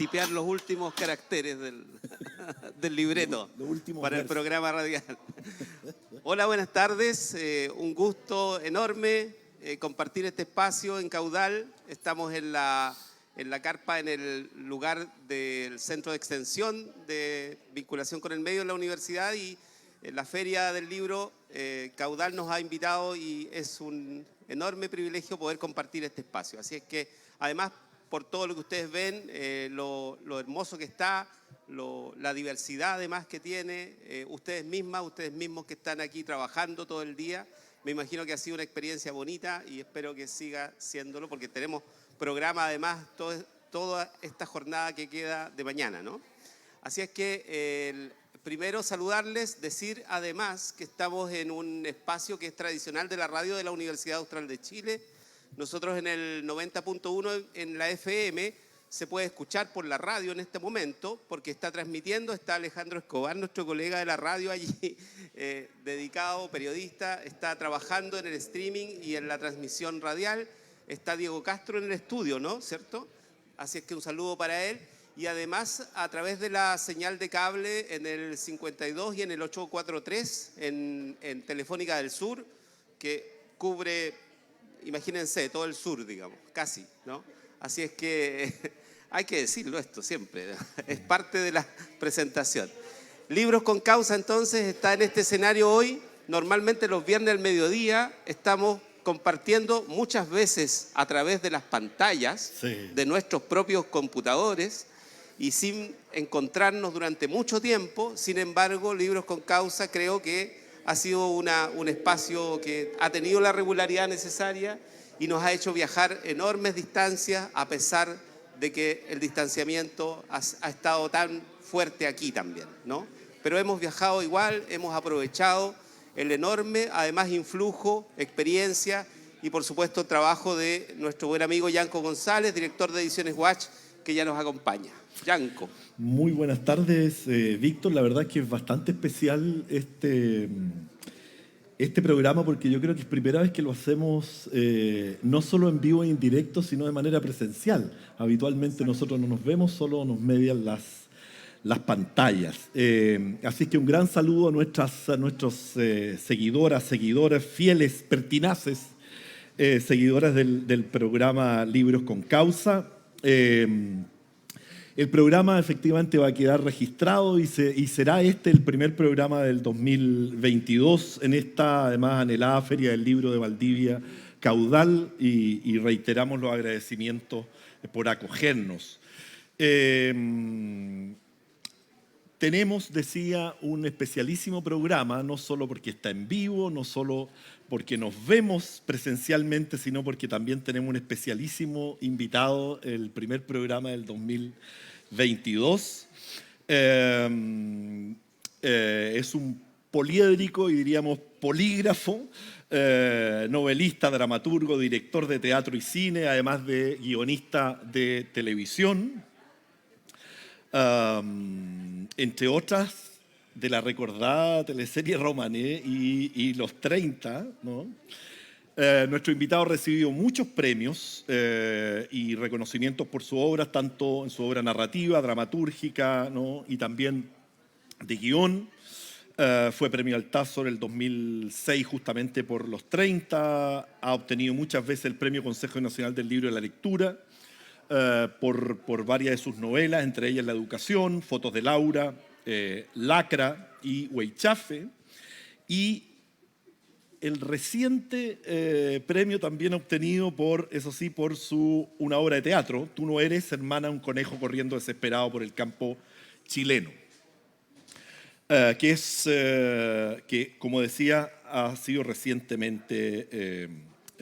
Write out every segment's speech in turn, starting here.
tipear los últimos caracteres del libreto para el programa radial. Hola, buenas tardes. Un gusto enorme compartir este espacio en Caudal. Estamos en la carpa, en el lugar del Centro de Extensión de Vinculación con el Medio de la Universidad, y en la Feria del Libro Caudal nos ha invitado y es un enorme privilegio poder compartir este espacio. Así es que, además, por todo lo que ustedes ven, lo hermoso que está, la diversidad además que tiene, ustedes mismos que están aquí trabajando todo el día, me imagino que ha sido una experiencia bonita y espero que siga siéndolo, porque tenemos programa además toda esta jornada que queda de mañana, ¿no? Así es que primero saludarles, decir además que estamos en un espacio que es tradicional de la radio de la Universidad Austral de Chile. Nosotros en el 90.1 en la FM se puede escuchar por la radio en este momento, porque está transmitiendo, está Alejandro Escobar, nuestro colega de la radio allí, dedicado, periodista, está trabajando en el streaming y en la transmisión radial. Está Diego Castro en el estudio, ¿no? ¿Cierto? Así es que un saludo para él. Y además, a través de la señal de cable en el 52 y en el 843, en Telefónica del Sur, que cubre, imagínense, todo el sur, digamos, casi, ¿no? Así es que hay que decirlo esto siempre, es parte de la presentación. Libros con Causa, entonces, está en este escenario hoy. Normalmente los viernes al mediodía estamos compartiendo muchas veces a través de las pantallas de nuestros propios computadores y sin encontrarnos durante mucho tiempo. Sin embargo, Libros con Causa creo que ha sido un espacio que ha tenido la regularidad necesaria y nos ha hecho viajar enormes distancias, a pesar de que el distanciamiento ha estado tan fuerte aquí también, ¿no? Pero hemos viajado igual, hemos aprovechado el enorme, además, influjo, experiencia y, por supuesto, trabajo de nuestro buen amigo Yanko González, director de Ediciones Watch, que ya nos acompaña. Yanko. Muy buenas tardes, Víctor. La verdad es que es bastante especial este programa, porque yo creo que es primera vez que lo hacemos no solo en vivo e en directo, sino de manera presencial. Habitualmente nosotros no nos vemos, solo nos median las pantallas. Así que un gran saludo a nuestros seguidores fieles, pertinaces, seguidoras del programa Libros con Causa. El programa efectivamente va a quedar registrado y será este el primer programa del 2022 en esta, además, anhelada Feria del Libro de Valdivia Caudal, y reiteramos los agradecimientos por acogernos. Tenemos, decía, un especialísimo programa, no solo porque está en vivo, no solo porque nos vemos presencialmente, sino porque también tenemos un especialísimo invitado, el primer programa del 2022. Es un poliédrico y diríamos polígrafo, novelista, dramaturgo, director de teatro y cine, además de guionista de televisión. Entre otras, de la recordada teleserie Romané y Los 30, ¿no? Nuestro invitado ha recibido muchos premios y reconocimientos por su obra, tanto en su obra narrativa, dramatúrgica, ¿no? Y también de guión. Fue premio Altazor el 2006 justamente por Los 30. Ha obtenido muchas veces el premio Consejo Nacional del Libro y la Lectura por varias de sus novelas, entre ellas La Educación, Fotos de Laura, Lacra y Huaychafe. Y el reciente premio también obtenido por una obra de teatro, Tú no eres, hermana, un conejo corriendo desesperado por el campo chileno. Que, como decía, ha sido recientemente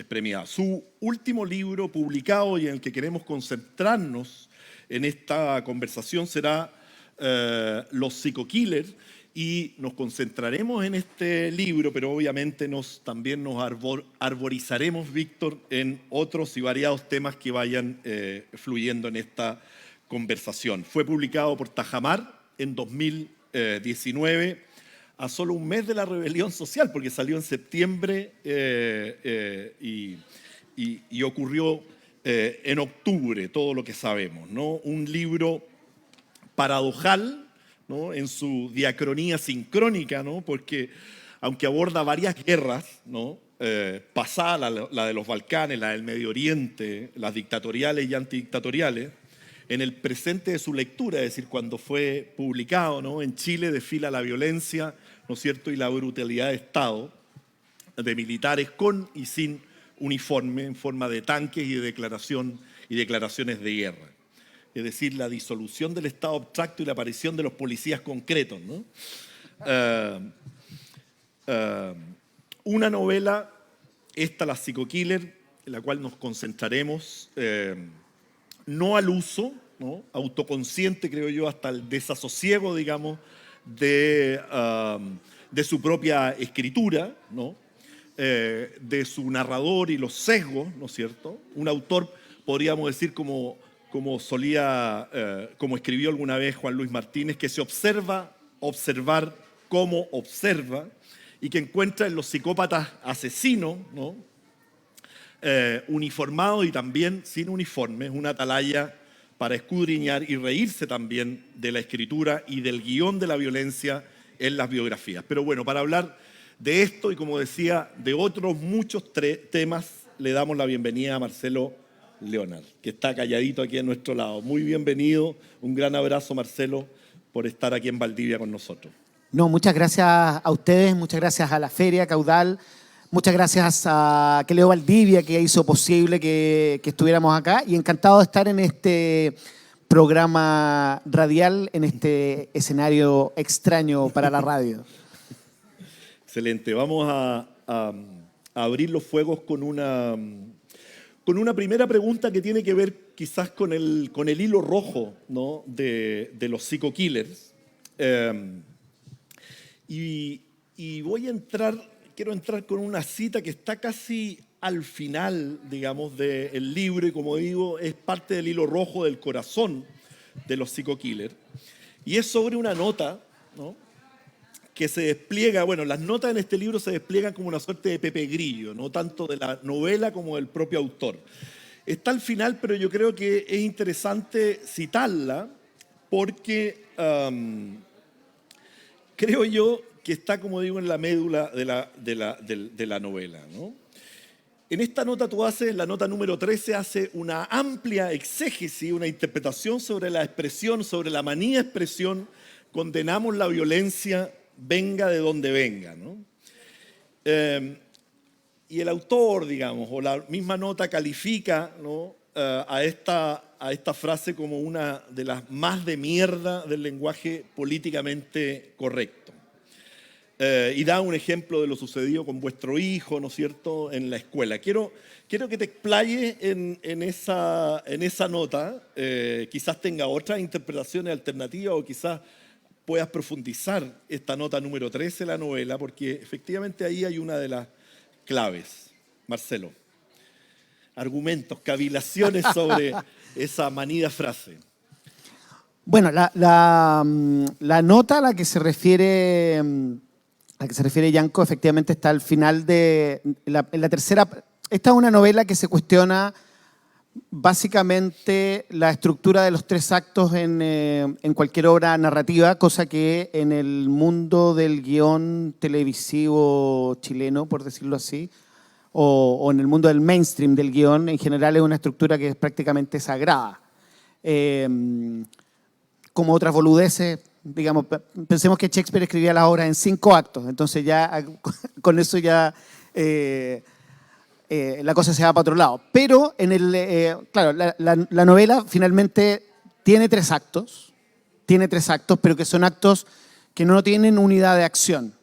premiada. Su último libro publicado y en el que queremos concentrarnos en esta conversación será Los Psico-Killers, y nos concentraremos en este libro, pero obviamente también nos arborizaremos, Víctor, en otros y variados temas que vayan fluyendo en esta conversación. Fue publicado por Tajamar en 2019, a solo un mes de la rebelión social, porque salió en septiembre y ocurrió en octubre, todo lo que sabemos, ¿no? Un libro paradojal, ¿no? En su diacronía sincrónica, ¿no? Porque aunque aborda varias guerras, ¿no? Pasada la de los Balcanes, la del Medio Oriente, las dictatoriales y antidictatoriales, en el presente de su lectura, es decir, cuando fue publicado, ¿no? En Chile desfila la violencia, ¿no es cierto?, y la brutalidad de Estado, de militares con y sin uniforme, en forma de tanques y declaraciones de guerra. Es decir, la disolución del Estado abstracto y la aparición de los policías concretos, ¿no? Una novela, esta, La Psico-Killer, en la cual nos concentraremos, no al uso, ¿no? Autoconsciente, creo yo, hasta el desasosiego, digamos, de su propia escritura, ¿no? De su narrador y los sesgos, ¿no es cierto? Un autor, podríamos decir, como escribió alguna vez Juan Luis Martínez, que se observar como observa, y que encuentra en los psicópatas asesinos, ¿no? Uniformados y también sin uniformes, una atalaya para escudriñar y reírse también de la escritura y del guión de la violencia en las biografías. Pero bueno, para hablar de esto y, como decía, de otros muchos temas, le damos la bienvenida a Marcelo Leonard, que está calladito aquí a nuestro lado. Muy bienvenido, un gran abrazo, Marcelo, por estar aquí en Valdivia con nosotros. No, muchas gracias a ustedes, muchas gracias a la Feria Caudal, muchas gracias a Leo Valdivia, que hizo posible que estuviéramos acá, y encantado de estar en este programa radial, en este escenario extraño para la radio. Excelente. Vamos a abrir los fuegos con una primera pregunta que tiene que ver quizás con el hilo rojo, ¿no? de los psico-killers. Y quiero entrar con una cita que está casi al final, digamos, del libro, y como digo, es parte del hilo rojo del corazón de los psico-killers. Y es sobre una nota, ¿no? Que se despliega, bueno, las notas en este libro se despliegan como una suerte de Pepe Grillo, no tanto de la novela como del propio autor. Está al final, pero yo creo que es interesante citarla porque creo yo que está, como digo, en la médula de la novela, ¿no? En esta nota la nota número 13, hace una amplia exégesis, una interpretación sobre la expresión, sobre la manía de expresión, condenamos la violencia, venga de donde venga, ¿no? Y el autor, digamos, o la misma nota califica, ¿no? a esta frase como una de las más de mierda del lenguaje políticamente correcto. Y da un ejemplo de lo sucedido con vuestro hijo, ¿no es cierto?, en la escuela. Quiero que te explayes en esa nota. Quizás tenga otras interpretaciones alternativas o quizás puedas profundizar esta nota número 13 de la novela, porque efectivamente ahí hay una de las claves. Marcelo, argumentos, cavilaciones sobre esa manida frase. Bueno, la nota a la que se refiere Yanko efectivamente está al final en la tercera. Esta es una novela que se cuestiona básicamente la estructura de los tres actos en cualquier obra narrativa, cosa que en el mundo del guión televisivo chileno, por decirlo así, o en el mundo del mainstream del guión, en general es una estructura que es prácticamente sagrada. Como otras boludeces, digamos, pensemos que Shakespeare escribía las obras en 5 actos, entonces ya con eso ya la cosa se va para otro lado. Pero claro, la novela finalmente tiene 3 actos, pero que son actos que no tienen unidad de acción.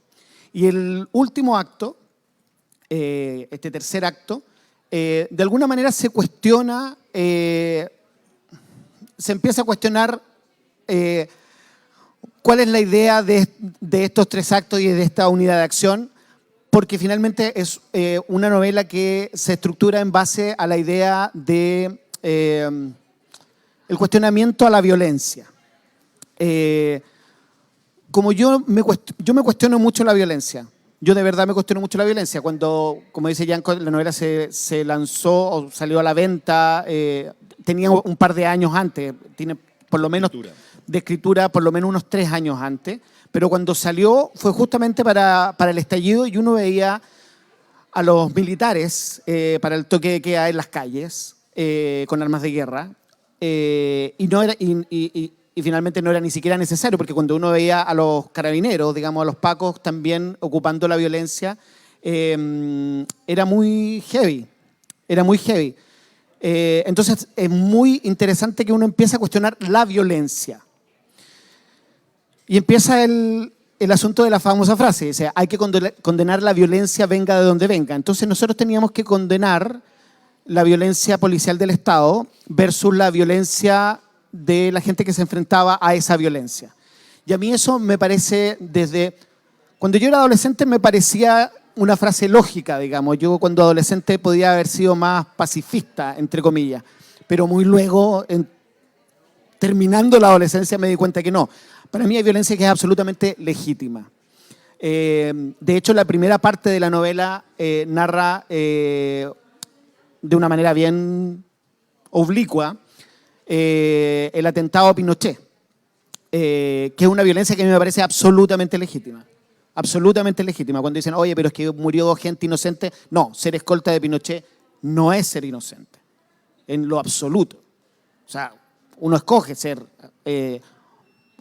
Y el último acto, este tercer acto, de alguna manera se cuestiona, se empieza a cuestionar cuál es la idea de estos 3 actos y de esta unidad de acción, porque finalmente es una novela que se estructura en base a la idea de el cuestionamiento a la violencia. Como yo me cuestiono mucho la violencia. yo de verdad me cuestiono mucho la violencia. Cuando, como dice Yanko, la novela se lanzó o salió a la venta, tenía un par de años antes, tiene por lo menos de escritura por lo menos unos 3 años antes, pero cuando salió fue justamente para el estallido y uno veía a los militares para el toque de queda en las calles con armas de guerra y no era... Y finalmente no era ni siquiera necesario, porque cuando uno veía a los carabineros, digamos, a los pacos también ocupando la violencia, era muy heavy, era muy heavy. Entonces es muy interesante que uno empiece a cuestionar la violencia. Y empieza el asunto de la famosa frase, o sea, hay que condenar la violencia venga de donde venga. Entonces nosotros teníamos que condenar la violencia policial del Estado versus la violencia de la gente que se enfrentaba a esa violencia. Y a mí eso me parece desde... Cuando yo era adolescente me parecía una frase lógica, digamos. Yo cuando adolescente podía haber sido más pacifista, entre comillas. Pero muy luego, terminando la adolescencia, me di cuenta que no. Para mí hay violencia que es absolutamente legítima. De hecho, la primera parte de la novela narra de una manera bien oblicua el atentado a Pinochet, que es una violencia que a mí me parece absolutamente legítima. Absolutamente legítima. Cuando dicen, oye, pero es que murió gente inocente. No, ser escolta de Pinochet no es ser inocente, en lo absoluto. O sea, uno escoge ser,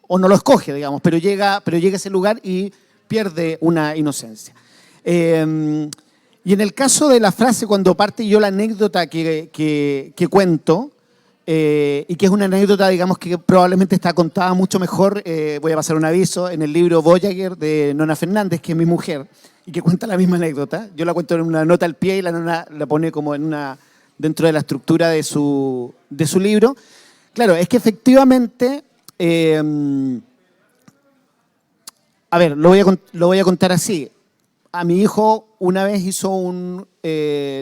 o no lo escoge, digamos, pero llega a ese lugar y pierde una inocencia. Y en el caso de la frase, cuando parte yo la anécdota que cuento, y que es una anécdota, digamos, que probablemente está contada mucho mejor, voy a pasar un aviso, en el libro Voyager de Nona Fernández, que es mi mujer, y que cuenta la misma anécdota. Yo la cuento en una nota al pie y la nona la pone como dentro de la estructura de su libro. Claro, es que efectivamente, a ver, lo voy a contar así. A mi hijo una vez hizo un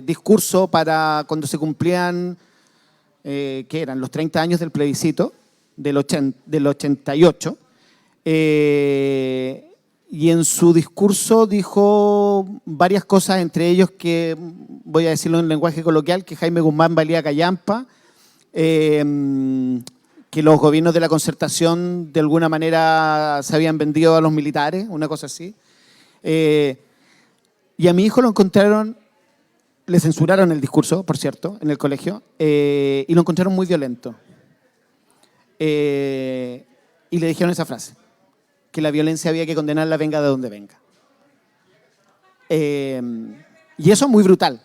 discurso para cuando se cumplían... que eran los 30 años del plebiscito del 88, y en su discurso dijo varias cosas, entre ellos que, voy a decirlo en lenguaje coloquial, que Jaime Guzmán valía callampa, que los gobiernos de la Concertación de alguna manera se habían vendido a los militares, una cosa así. Y a mi hijo lo encontraron... Le censuraron el discurso, por cierto, en el colegio, y lo encontraron muy violento. Y le dijeron esa frase, que la violencia había que condenarla venga de donde venga. Y eso es muy brutal,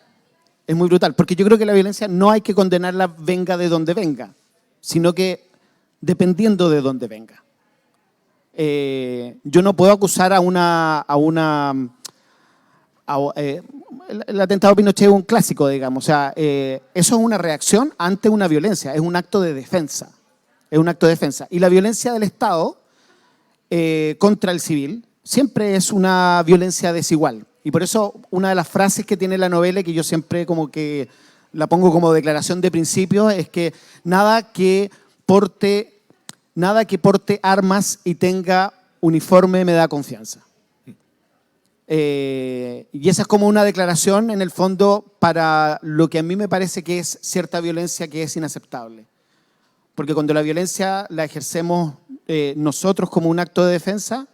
porque yo creo que la violencia no hay que condenarla venga de donde venga, sino que dependiendo de dónde venga. Yo no puedo acusar el atentado a Pinochet es un clásico, digamos. O sea, eso es una reacción ante una violencia, es un acto de defensa. Es un acto de defensa. Y la violencia del Estado contra el civil siempre es una violencia desigual. Y por eso una de las frases que tiene la novela, que yo siempre como que la pongo como declaración de principios, es que nada que porte armas y tenga uniforme me da confianza. Y esa es como una declaración en el fondo para lo que a mí me parece que es cierta violencia que es inaceptable. Porque cuando la violencia la ejercemos nosotros como un acto de defensa,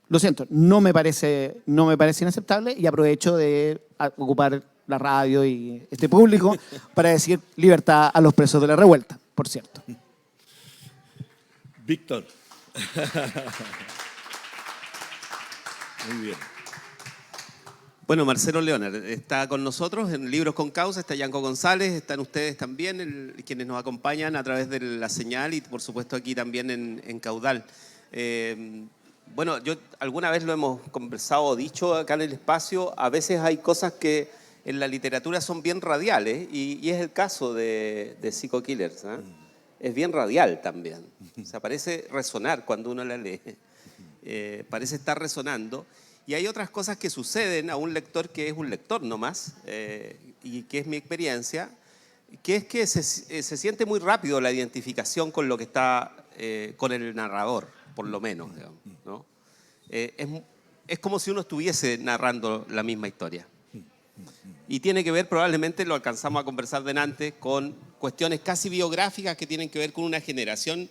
lo siento, no me parece inaceptable, y aprovecho de ocupar la radio y este público para decir libertad a los presos de la revuelta, por cierto. Víctor. Muy bien. Bueno, Marcelo Leonard está con nosotros en Libros con Causa, está Yanko González, están ustedes también, quienes nos acompañan a través de la señal y por supuesto aquí también en Caudal. Bueno, yo alguna vez lo hemos conversado o dicho acá en el espacio, a veces hay cosas que en la literatura son bien radiales y es el caso de Psycho Killers, ¿eh? Es bien radial también, o sea, parece resonar cuando uno la lee, parece estar resonando. Y hay otras cosas que suceden a un lector que es un lector nomás, y que es mi experiencia, que es que se siente muy rápido la identificación con lo que está, con el narrador, por lo menos, digamos, ¿no? es como si uno estuviese narrando la misma historia. Y tiene que ver, probablemente lo alcanzamos a conversar delante, con cuestiones casi biográficas que tienen que ver con una generación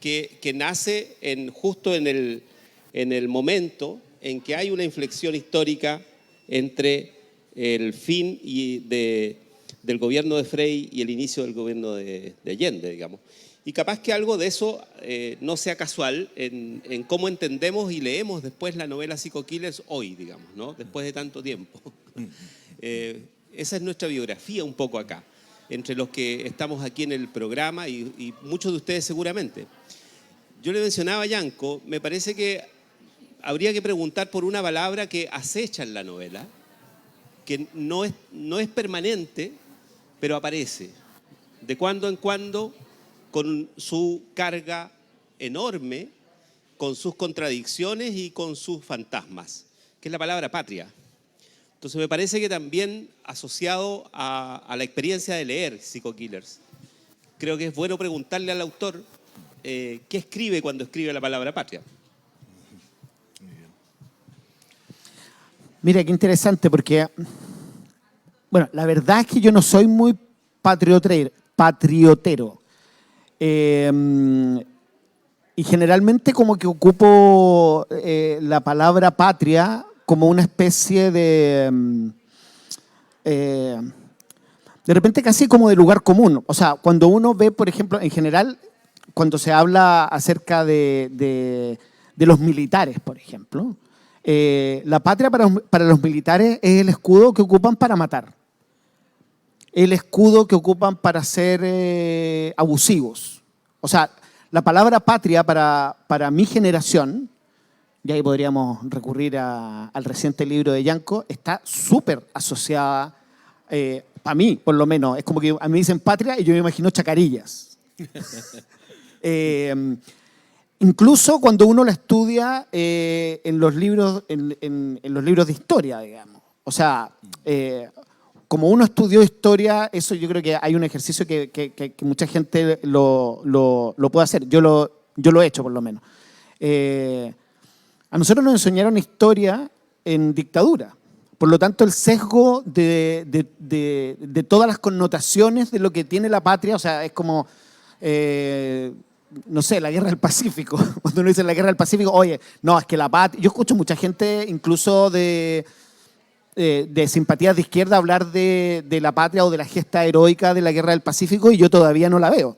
que nace justo en el momento en que hay una inflexión histórica entre el fin del gobierno de Frei y el inicio del gobierno de Allende, digamos. Y capaz que algo de eso no sea casual en cómo entendemos y leemos después la novela Psycho Killers hoy, digamos, ¿no? Después de tanto tiempo. Esa es nuestra biografía un poco acá, entre los que estamos aquí en el programa y muchos de ustedes seguramente. Yo le mencionaba a Yanko, me parece que habría que preguntar por una palabra que acecha en la novela, que no es permanente, pero aparece de cuando en cuando con su carga enorme, con sus contradicciones y con sus fantasmas, que es la palabra patria. Entonces me parece que también asociado a la experiencia de leer Psycho Killers, creo que es bueno preguntarle al autor qué escribe cuando escribe la palabra patria. Mira, qué interesante, porque, bueno, la verdad es que yo no soy muy patriotero. Y generalmente como que ocupo la palabra patria como una especie de repente casi como de lugar común. O sea, cuando uno ve, por ejemplo, en general, cuando se habla acerca de los militares, por ejemplo, la patria para los militares es el escudo que ocupan para matar. El escudo que ocupan para ser abusivos. O sea, la palabra patria para mi generación, y ahí podríamos recurrir al reciente libro de Yanko, está súper asociada, para mí por lo menos, es como que a mí me dicen patria y yo me imagino chacarillas. Incluso cuando uno la estudia en los libros de historia, digamos. O sea, como uno estudió historia, eso yo creo que hay un ejercicio que mucha gente lo puede hacer. Yo lo he hecho, por lo menos. A nosotros nos enseñaron historia en dictadura. Por lo tanto, el sesgo de todas las connotaciones de lo que tiene la patria, o sea, es como, no sé, la guerra del Pacífico. Cuando uno dice la guerra del Pacífico, oye, no, es que la patria... Yo escucho mucha gente, incluso de simpatías de izquierda, hablar de la patria o de la gesta heroica de la guerra del Pacífico y yo todavía no la veo.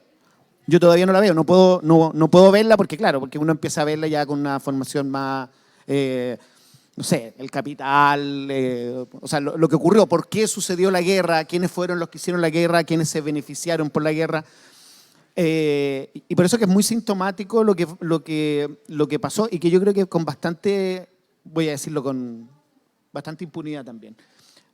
Yo todavía no la veo, no puedo verla porque, claro, porque uno empieza a verla ya con una formación más, no sé, el Capital, o sea, lo que ocurrió, por qué sucedió la guerra, quiénes fueron los que hicieron la guerra, quiénes se beneficiaron por la guerra. Y por eso que es muy sintomático lo que pasó y que yo creo que con bastante, voy a decirlo con bastante impunidad también,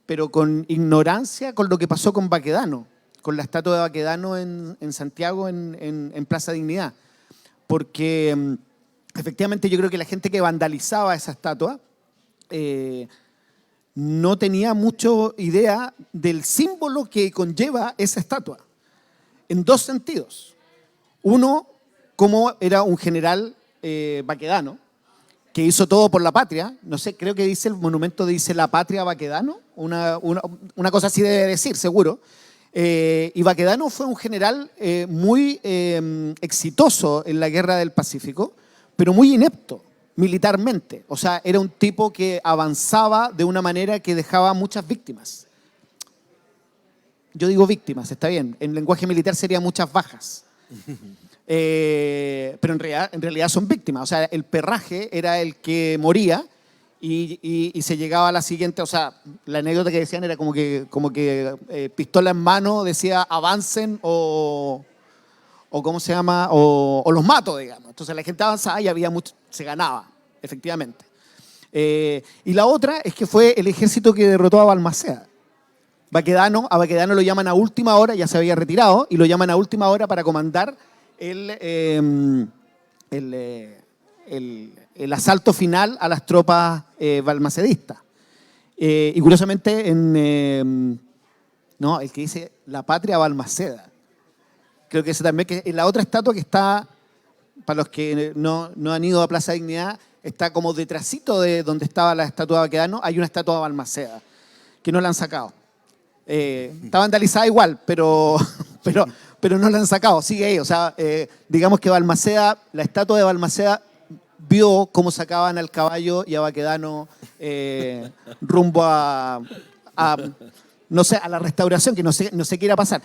pero con ignorancia con lo que pasó con Baquedano, con la estatua de Baquedano en Santiago, en Plaza Dignidad. Porque efectivamente yo creo que la gente que vandalizaba esa estatua no tenía mucho idea del símbolo que conlleva esa estatua, en dos sentidos. Uno, como era un general Baquedano, que hizo todo por la patria, no sé, creo que dice el monumento, dice la patria Baquedano, una cosa así debe decir, seguro. Y Baquedano fue un general muy exitoso en la Guerra del Pacífico, pero muy inepto militarmente. O sea, era un tipo que avanzaba de una manera que dejaba muchas víctimas. Yo digo víctimas, está bien. En lenguaje militar sería muchas bajas. Pero en realidad son víctimas. O sea, el perraje era el que moría y se llegaba a la siguiente. O sea, la anécdota que decían era como que pistola en mano decía avancen o ¿cómo se llama? O los mato, digamos. Entonces la gente avanzaba y había mucho, se ganaba, efectivamente. Y la otra es que fue el ejército que derrotó a Balmaceda. A Baquedano lo llaman a última hora, ya se había retirado, y lo llaman a última hora para comandar el asalto final a las tropas balmacedistas. Y curiosamente, no, el que dice la patria Balmaceda. Creo que ese también, que es la otra estatua que está, para los que no han ido a Plaza Dignidad, está como detrásito de donde estaba la estatua de Baquedano, hay una estatua de Balmaceda, que no la han sacado. Está vandalizada igual, pero no la han sacado, sigue ahí. O sea, digamos que Balmaceda, la estatua de Balmaceda vio cómo sacaban al caballo y a Baquedano rumbo no sé, a la restauración, que no sé qué irá a pasar.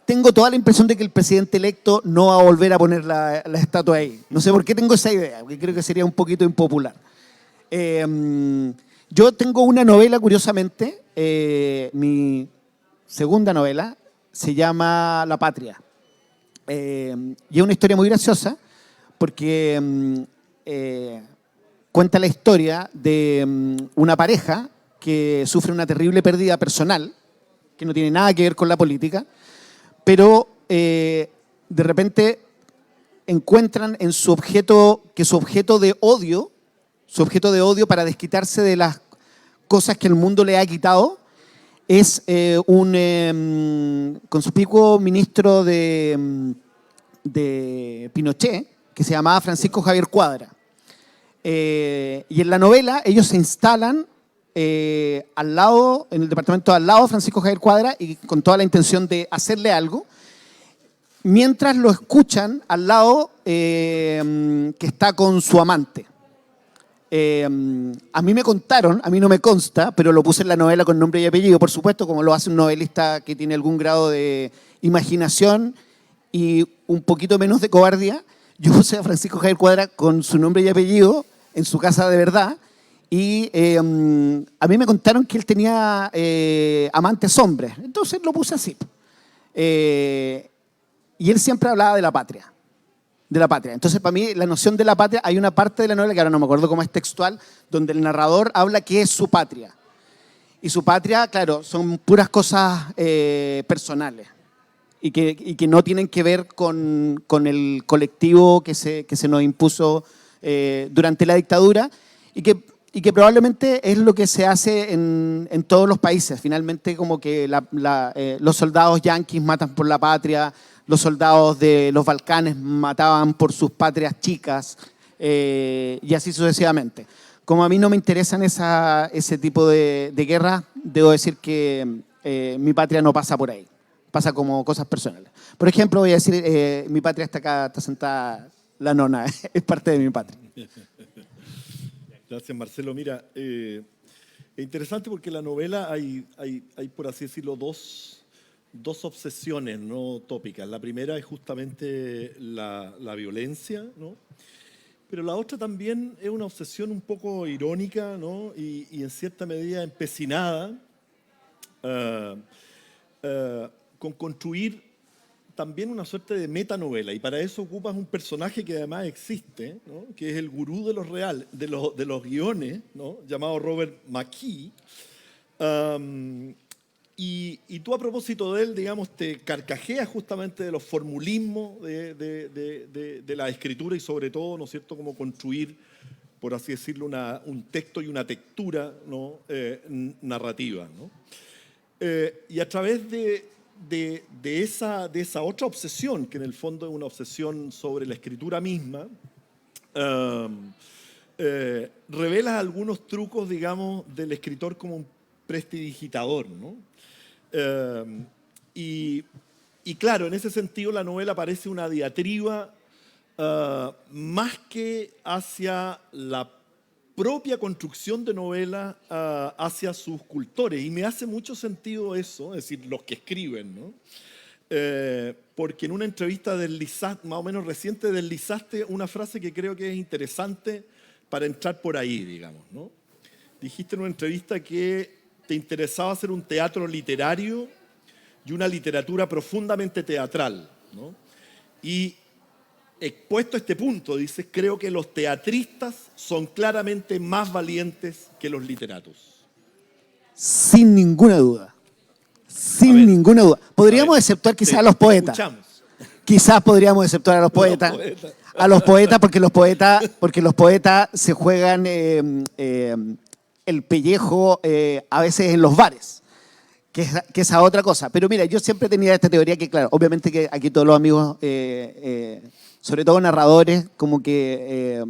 Tengo toda la impresión de que el presidente electo no va a volver a poner la estatua ahí. No sé por qué tengo esa idea, porque creo que sería un poquito impopular. Yo tengo una novela, curiosamente, mi segunda novela, se llama La Patria. Y es una historia muy graciosa, porque cuenta la historia de una pareja que sufre una terrible pérdida personal, que no tiene nada que ver con la política, pero de repente encuentran en su objeto, que su objeto de odio para desquitarse de las cosas que el mundo le ha quitado, es un conspicuo ministro de Pinochet, que se llamaba Francisco Javier Cuadra. Y en la novela ellos se instalan al lado, en el departamento al lado de Francisco Javier Cuadra, y con toda la intención de hacerle algo, mientras lo escuchan al lado que está con su amante. A mí me contaron, a mí no me consta, pero lo puse en la novela con nombre y apellido, por supuesto, como lo hace un novelista que tiene algún grado de imaginación y un poquito menos de cobardía. Yo puse a Francisco Javier Cuadra con su nombre y apellido en su casa de verdad. Y a mí me contaron que él tenía amantes hombres, entonces lo puse así. Y él siempre hablaba de la patria, Entonces, para mí, la noción de la patria, hay una parte de la novela, que ahora no me acuerdo cómo es textual, donde el narrador habla que es su patria. Y su patria, claro, son puras cosas personales y que no tienen que ver con el colectivo que se nos impuso durante la dictadura y que probablemente es lo que se hace en todos los países. Finalmente, como que los soldados yanquis matan por la patria, los soldados de los Balcanes mataban por sus patrias chicas, y así sucesivamente. Como a mí no me interesan ese tipo de guerras, debo decir que mi patria no pasa por ahí. Pasa como cosas personales. Por ejemplo, voy a decir, mi patria está acá, está sentada la nona, es parte de mi patria. Gracias, Marcelo. Mira, es interesante porque en la novela hay, por así decirlo, dos obsesiones no tópicas. La primera es justamente la violencia, ¿no? Pero la otra también es una obsesión un poco irónica, ¿no? y en cierta medida empecinada con construir también una suerte de metanovela, y para eso ocupas un personaje que además existe, ¿no? Que es el gurú de los guiones, ¿no? Llamado Robert McKee. Y tú, a propósito de él, digamos, te carcajeas justamente de los formulismos de la escritura y sobre todo, ¿no es cierto?, cómo construir, por así decirlo, un texto y una textura, ¿no? Narrativa, ¿no? Y a través de esa otra obsesión, que en el fondo es una obsesión sobre la escritura misma, revelas algunos trucos, digamos, del escritor como un prestidigitador, ¿no? Y claro, en ese sentido la novela parece una diatriba más que hacia la propia construcción de novela hacia sus cultores. Y me hace mucho sentido eso, es decir, los que escriben, ¿no? Porque en una entrevista más o menos reciente, deslizaste una frase que creo que es interesante para entrar por ahí, digamos, ¿no? Dijiste en una entrevista que te interesaba hacer un teatro literario y una literatura profundamente teatral, ¿no? Y expuesto a este punto, dices, creo que los teatristas son claramente más valientes que los literatos. Sin ninguna duda. Sin ninguna duda. Podríamos exceptuar quizás a los poetas. Quizás podríamos exceptuar a los poetas. A los poetas porque los poetas se juegan el pellejo a veces en los bares, que es a otra cosa. Pero mira, yo siempre tenía esta teoría que, claro, obviamente que aquí todos los amigos, sobre todo narradores, como que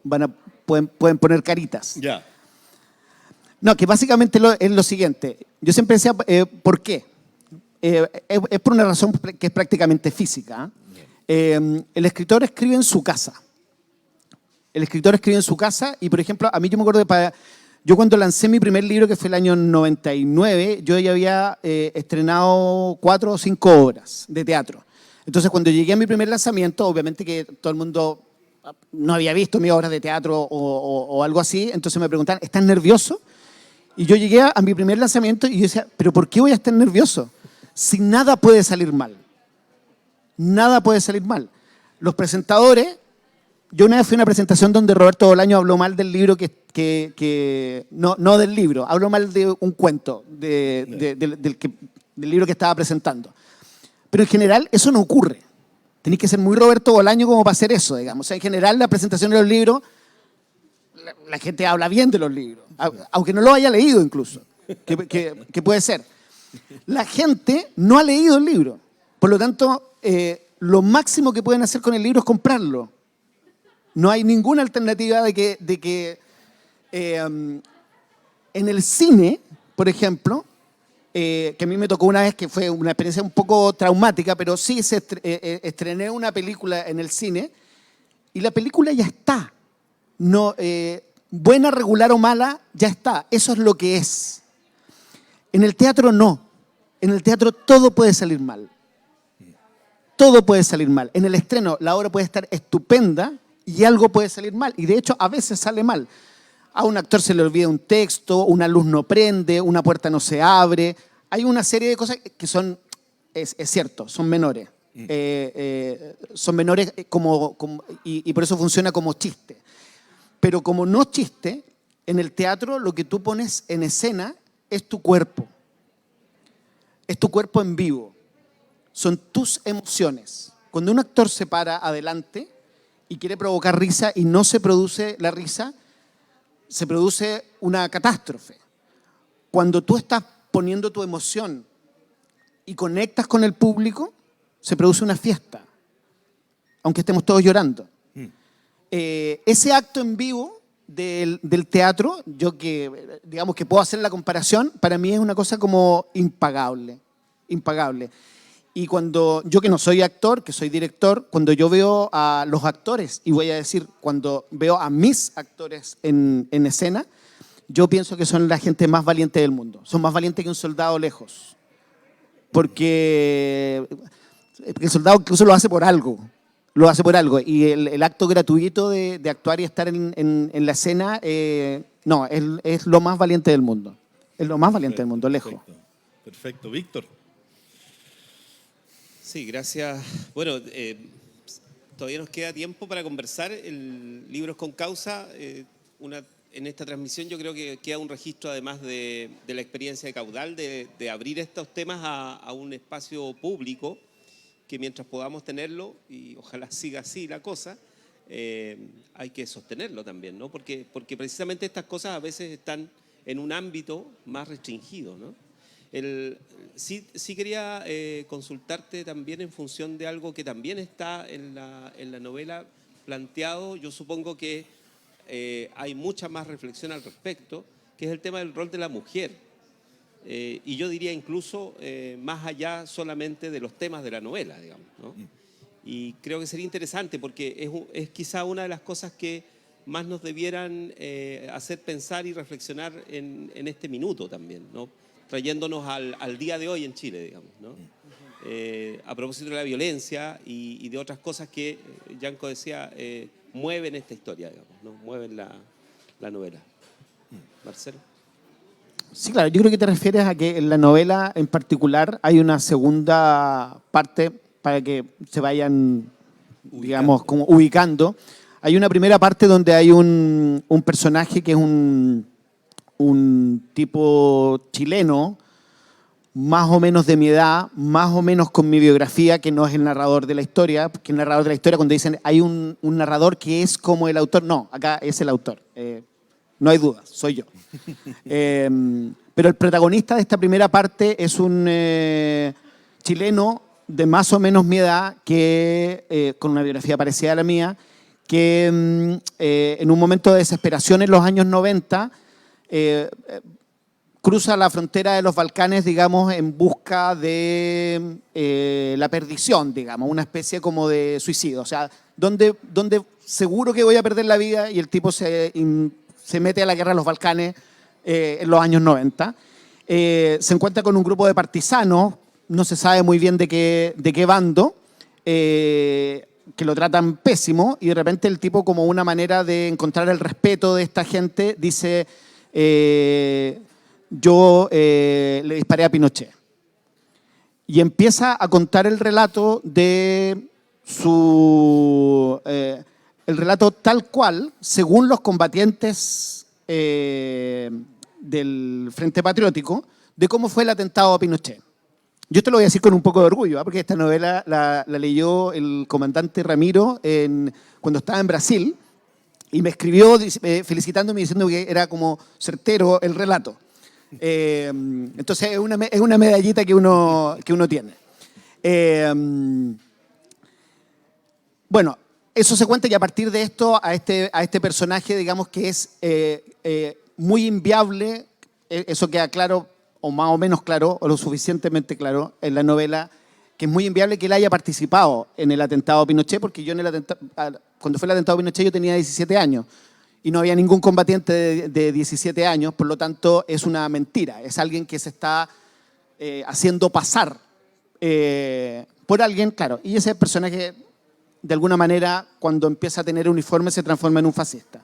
van a pueden poner caritas. Ya. No, que básicamente es lo siguiente. Yo siempre decía, ¿por qué? Es por una razón que es prácticamente física. El escritor escribe en su casa. El escritor escribe en su casa y, por ejemplo, a mí yo me acuerdo yo cuando lancé mi primer libro, que fue el año 99, yo ya había estrenado 4 o 5 obras de teatro. Entonces, cuando llegué a mi primer lanzamiento, obviamente que todo el mundo no había visto mis obras de teatro o algo así, entonces me preguntaban, ¿estás nervioso? Y yo llegué a mi primer lanzamiento y yo decía, ¿pero por qué voy a estar nervioso? Si nada puede salir mal. Nada puede salir mal. Los presentadores, yo una vez fui a una presentación donde Roberto Bolaño habló mal del libro no del libro, habló mal de un cuento del libro que estaba presentando. Pero en general eso no ocurre. Tenéis que ser muy Roberto Bolaño como para hacer eso, digamos. O sea, en general la presentación de los libros, la gente habla bien de los libros, aunque no lo haya leído incluso, que puede ser. La gente no ha leído el libro. Por lo tanto, lo máximo que pueden hacer con el libro es comprarlo. No hay ninguna alternativa de que en el cine, por ejemplo, que a mí me tocó una vez que fue una experiencia un poco traumática, pero sí estrené una película en el cine y la película ya está. No, buena, regular o mala, ya está. Eso es lo que es. En el teatro no. En el teatro todo puede salir mal. Todo puede salir mal. En el estreno la obra puede estar estupenda y algo puede salir mal. Y de hecho a veces sale mal. A un actor se le olvida un texto, una luz no prende, una puerta no se abre. Hay una serie de cosas que son, es cierto, son menores. Son menores y por eso funciona como chiste. Pero como no chiste, en el teatro lo que tú pones en escena es tu cuerpo. Es tu cuerpo en vivo. Son tus emociones. Cuando un actor se para adelante y quiere provocar risa y no se produce la risa, se produce una catástrofe. Cuando tú estás poniendo tu emoción y conectas con el público, se produce una fiesta, aunque estemos todos llorando. Ese acto en vivo del teatro, yo que digamos que puedo hacer la comparación, para mí es una cosa como impagable, impagable. Y cuando yo que no soy actor, que soy director, cuando yo veo a los actores, y voy a decir, cuando veo a mis actores en escena, yo pienso que son la gente más valiente del mundo. Son más valientes que un soldado lejos. Porque el soldado incluso lo hace por algo. Lo hace por algo. Y el acto gratuito de actuar y estar en la escena, no, es lo más valiente del mundo. Es lo más valiente del mundo, lejos. Perfecto. Víctor. Sí, gracias. Bueno, todavía nos queda tiempo para conversar. El Libros con Causa, en esta transmisión yo creo que queda un registro además de la experiencia de Caudal, de abrir estos temas a un espacio público, que mientras podamos tenerlo, y ojalá siga así la cosa, hay que sostenerlo también, ¿no? Porque precisamente estas cosas a veces están en un ámbito más restringido, ¿no? Sí quería consultarte también en función de algo que también está en la novela planteado. Yo supongo que hay mucha más reflexión al respecto, que es el tema del rol de la mujer. Y yo diría incluso más allá solamente de los temas de la novela, digamos, ¿no? Y creo que sería interesante porque es quizá una de las cosas que más nos debieran hacer pensar y reflexionar en este minuto también, ¿no? Trayéndonos al día de hoy en Chile, digamos, ¿no? A propósito de la violencia y de otras cosas que, Yanko decía, mueven esta historia, digamos, ¿no? Mueven la novela. Marcelo. Sí, claro, yo creo que te refieres a que en la novela en particular hay una segunda parte para que se vayan, digamos, como ubicando. Hay una primera parte donde hay un personaje que es un tipo chileno, más o menos de mi edad, más o menos con mi biografía, que no es el narrador de la historia, porque el narrador de la historia, cuando dicen hay un narrador que es como el autor, no, acá es el autor, no hay duda, soy yo. Pero el protagonista de esta primera parte es un chileno de más o menos mi edad, que con una biografía parecida a la mía, que en un momento de desesperación en los años 90 cruza la frontera de los Balcanes, digamos, en busca de la perdición, digamos, una especie como de suicidio. O sea, donde seguro que voy a perder la vida, y el tipo se mete a la guerra de los Balcanes en los años 90. Se encuentra con un grupo de partisanos, no se sabe muy bien de qué bando, que lo tratan pésimo, y de repente el tipo, como una manera de encontrar el respeto de esta gente, dice... yo le disparé a Pinochet. Y empieza a contar el relato de el relato tal cual, según los combatientes del Frente Patriótico, de cómo fue el atentado a Pinochet. Yo te lo voy a decir con un poco de orgullo, porque esta novela la leyó el comandante Ramiro cuando estaba en Brasil, y me escribió felicitándome y diciendo que era como certero el relato. Entonces es una medallita que uno tiene. Bueno, eso se cuenta, y a partir de esto a este personaje, digamos, que es muy inviable, eso queda claro, o más o menos claro, o lo suficientemente claro en la novela, que es muy inviable que él haya participado en el atentado a Pinochet, porque yo cuando fue el atentado a Pinochet yo tenía 17 años. Y no había ningún combatiente de 17 años, por lo tanto es una mentira. Es alguien que se está haciendo pasar por alguien, claro. Y ese personaje, de alguna manera, cuando empieza a tener uniforme, se transforma en un fascista.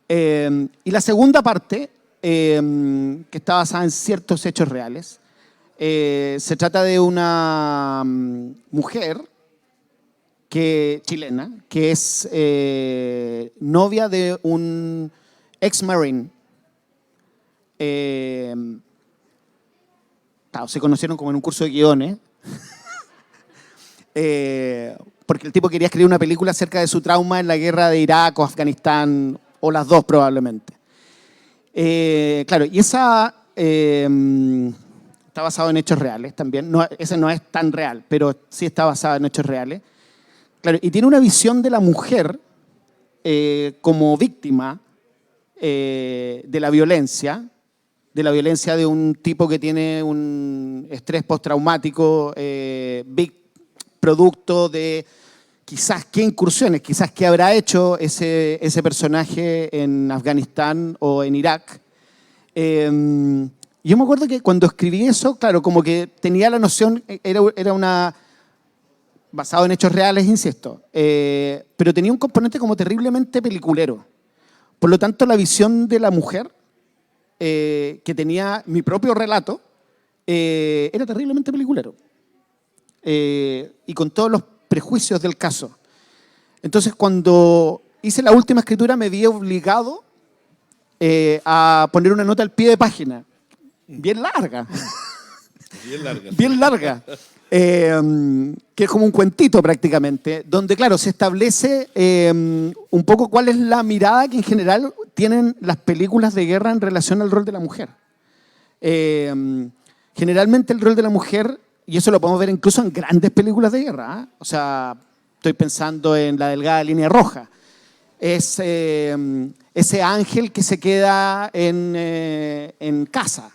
Y la segunda parte, que está basada en ciertos hechos reales, se trata de una mujer chilena, que es novia de un ex-marine. Claro, se conocieron como en un curso de guiones, porque el tipo quería escribir una película acerca de su trauma en la guerra de Irak o Afganistán, o las dos probablemente. Claro, y esa está basado en hechos reales también. No, ese no es tan real, pero sí está basado en hechos reales. Claro, y tiene una visión de la mujer como víctima de la violencia de un tipo que tiene un estrés postraumático, producto de quizás qué incursiones, quizás qué habrá hecho ese personaje en Afganistán o en Irak. Yo me acuerdo que cuando escribí eso, claro, como que tenía la noción, era una... basado en hechos reales, insisto, pero tenía un componente como terriblemente peliculero. Por lo tanto, la visión de la mujer que tenía mi propio relato era terriblemente peliculero. Y con todos los prejuicios del caso. Entonces, cuando hice la última escritura, me vi obligado a poner una nota al pie de página, bien larga. Bien larga. Bien larga. Que es como un cuentito prácticamente, donde, claro, se establece un poco cuál es la mirada que en general tienen las películas de guerra en relación al rol de la mujer. Generalmente el rol de la mujer, y eso lo podemos ver incluso en grandes películas de guerra, o sea, estoy pensando en La delgada línea roja, es ese ángel que se queda en casa.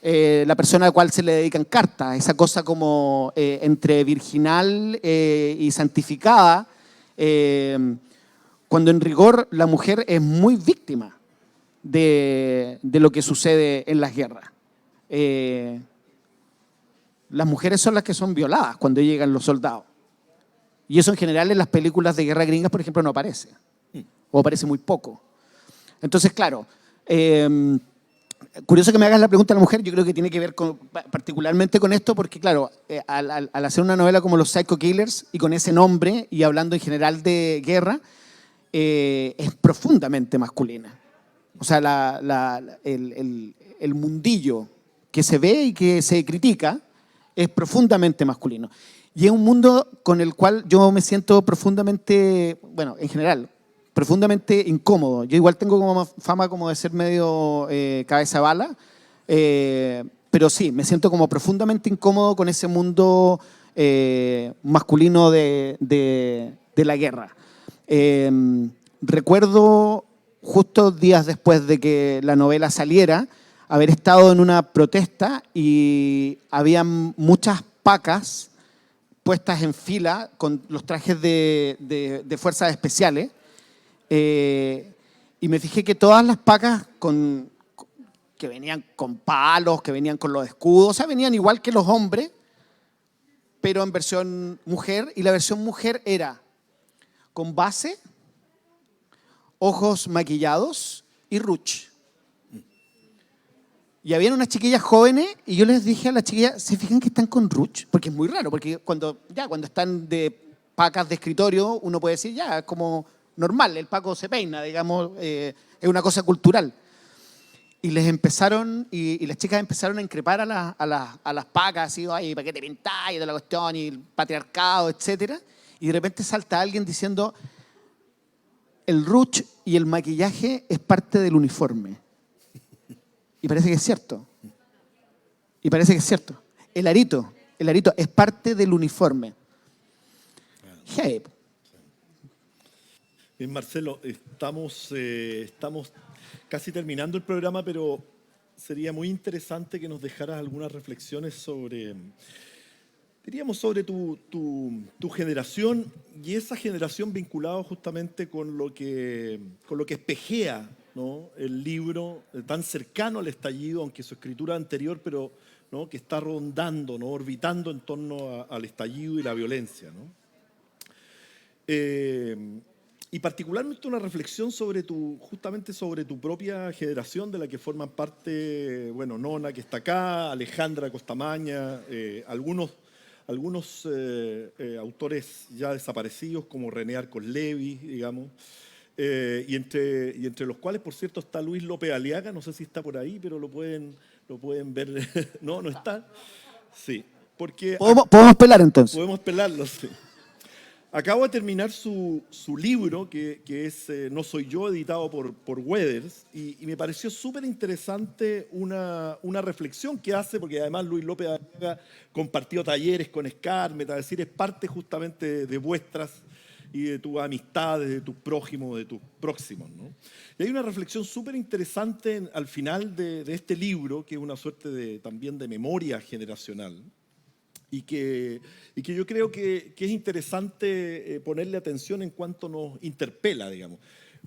La persona a la cual se le dedican cartas, esa cosa como entre virginal y santificada, cuando en rigor la mujer es muy víctima de lo que sucede en las guerras. Las mujeres son las que son violadas cuando llegan los soldados. Y eso en general en las películas de guerra gringas, por ejemplo, no aparece. O aparece muy poco. Entonces, claro... curioso que me hagas la pregunta a la mujer, yo creo que tiene que ver particularmente con esto, porque claro, al hacer una novela como Los Psycho Killers, y con ese nombre, y hablando en general de guerra, es profundamente masculina. O sea, el mundillo que se ve y que se critica es profundamente masculino. Y es un mundo con el cual yo me siento profundamente, bueno, en general, profundamente incómodo. Yo igual tengo como fama como de ser medio cabeza bala, pero sí, me siento como profundamente incómodo con ese mundo masculino de la guerra. Recuerdo justo días después de que la novela saliera, haber estado en una protesta y había muchas pacas puestas en fila con los trajes de fuerzas especiales. Y me fijé que todas las pacas que venían con palos, que venían con los escudos, o sea, venían igual que los hombres, pero en versión mujer. Y la versión mujer era con base, ojos maquillados y ruch. Y habían unas chiquillas jóvenes y yo les dije a las chiquillas, ¿se fijan que están con ruch? Porque es muy raro, porque cuando están de pacas de escritorio, uno puede decir, ya, es como normal, el paco se peina, digamos, es una cosa cultural. Y les empezaron, y las chicas empezaron a increpar a las pacas, así, ay, ¿para qué te pintáis? Y de la cuestión, y el patriarcado, etcétera. Y de repente salta alguien diciendo, el ruch y el maquillaje es parte del uniforme. Y parece que es cierto. Y parece que es cierto. El arito es parte del uniforme. Hey. Bien, Marcelo, estamos casi terminando el programa, pero sería muy interesante que nos dejaras algunas reflexiones sobre, diríamos, sobre tu generación y esa generación vinculada justamente con lo que espejea, ¿no?, el libro tan cercano al estallido, aunque su escritura anterior, pero, ¿no?, que está rondando, ¿no?, orbitando en torno al estallido y la violencia, ¿no? Y particularmente una reflexión justamente sobre tu propia generación, de la que forman parte, bueno, Nona, que está acá, Alejandra Costamaña, algunos autores ya desaparecidos como René Arcos Levi, digamos, y entre los cuales, por cierto, está Luis López Aliaga, no sé si está por ahí, pero lo pueden ver. No está. Sí, porque ¿Podemos pelar entonces? podemos pelarlo, sí. Acabo de terminar su libro, que es No soy yo, editado por Weders, y me pareció súper interesante una reflexión que hace, porque además Luis López Aliaga compartió talleres con Escármeta, es decir, es parte justamente de vuestras y de tus amistades, de tus prójimos, de tus próximos, ¿no? Y hay una reflexión súper interesante al final de este libro, que es una suerte también de memoria generacional, y que yo creo que es interesante ponerle atención en cuanto nos interpela, digamos.